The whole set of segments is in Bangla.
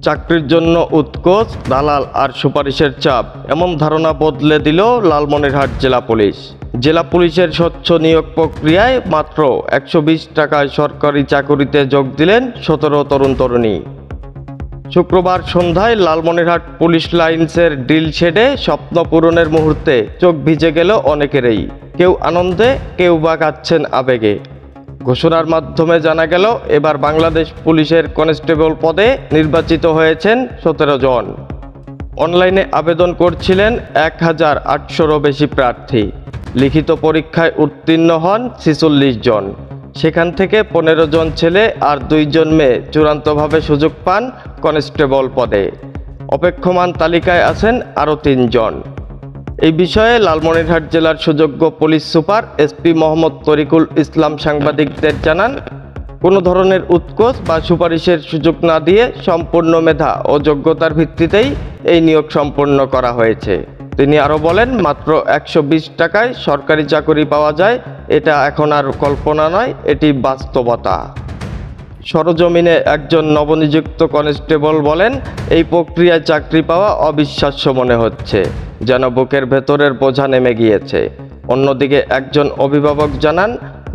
চাকরির জন্য উৎকোচ, দালাল আর সুপারিশের চাপ, এমন ধারণা বদলে দিল লালমনিরহাট জেলা পুলিশ। জেলা পুলিশের স্বচ্ছ নিয়োগ প্রক্রিয়ায় মাত্র 120 টাকায় সরকারি চাকুরিতে যোগ দিলেন 17 তরুণ তরুণী। শুক্রবার সন্ধ্যায় লালমনিরহাট পুলিশ লাইন্সের ড্রিল শেডে স্বপ্ন পূরণের মুহূর্তে চোখ ভিজে গেল অনেকেরই। কেউ আনন্দে, কেউ বা কাঁদছেন আবেগে। ঘোষণার মাধ্যমে জানা গেল এবার বাংলাদেশ পুলিশের কনস্টেবল পদে নির্বাচিত হয়েছেন 17 জন। অনলাইনে আবেদন করছিলেন 1800-রও বেশি প্রার্থী। লিখিত পরীক্ষায় উত্তীর্ণ হন 46 জন। সেখান থেকে 15 জন ছেলে আর 2 জন মেয়ে চূড়ান্তভাবে সুযোগ পান কনস্টেবল পদে। অপেক্ষমান তালিকায় আছেন আরও 3 জন। এই বিষয়ে লালমনিরহাট জেলার সুযোগ্য police super SP Mohammad Tarikul Islam সাংবাদিকদের জানান, কোনো ধরনের উৎকোচ বা সুপারিশের সুযোগ না দিয়ে সম্পূর্ণ মেধা ও যোগ্যতার ভিত্তিতেই এই নিয়োগ সম্পন্ন করা হয়েছে। তিনি আরও বলেন, মাত্র 120 টাকায় সরকারি চাকরি পাওয়া যায়, এটা এখন আর কল্পনা নয়, এটি বাস্তবতা। সরজমিনে একজন নবনিযুক্ত কনস্টেবল বলেন, এই প্রক্রিয়ায় চাকরি পাওয়া অবিশ্বাস্য মনে হচ্ছে, যেন বুকের ভেতরের বোঝা নেমে গিয়েছে। অন্যদিকে একজন অভিভাবক জানান,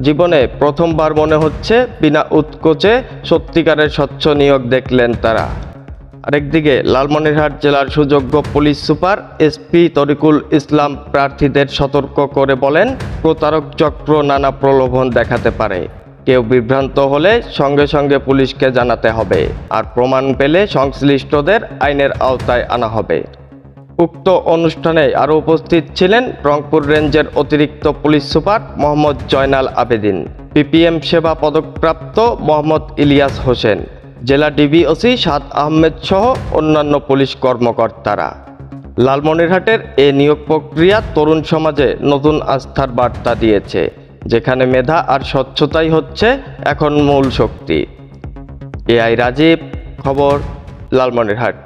জীবনে প্রথমবার মনে হচ্ছে বিনা উৎকোচে সত্যিকারের স্বচ্ছ নিয়োগ দেখলেন তারা। আরেকদিকে লালমনিরহাট জেলার সুযোগ্য পুলিশ সুপার এসপি তরিকুল ইসলাম প্রার্থীদের সতর্ক করে বলেন, প্রতারক চক্র নানা প্রলোভন দেখাতে পারে। কেউ বিভ্রান্ত হলে সঙ্গে সঙ্গে পুলিশকে জানাতে হবে, আর প্রমাণ পেলে সংশ্লিষ্টদের আইনের আওতায় আনা হবে। উক্ত অনুষ্ঠানে আরও উপস্থিত ছিলেন রংপুর রেঞ্জের অতিরিক্ত police super Mohammad Joynal Abedin, PPM সেবা পদকপ্রাপ্ত মোহাম্মদ ইলিয়াস হোসেন, জেলা ডিবিওসি সাদ আহমেদ সহ অন্যান্য পুলিশ কর্মকর্তারা। লালমনিরহাটের এ নিয়োগ প্রক্রিয়া তরুণ সমাজে নতুন আস্থার বার্তা দিয়েছে, যেখানে মেধা আর স্বচ্ছতাই হচ্ছে এখন মূল শক্তি। এআই রাজীব, খবর, লালমনিরহাট।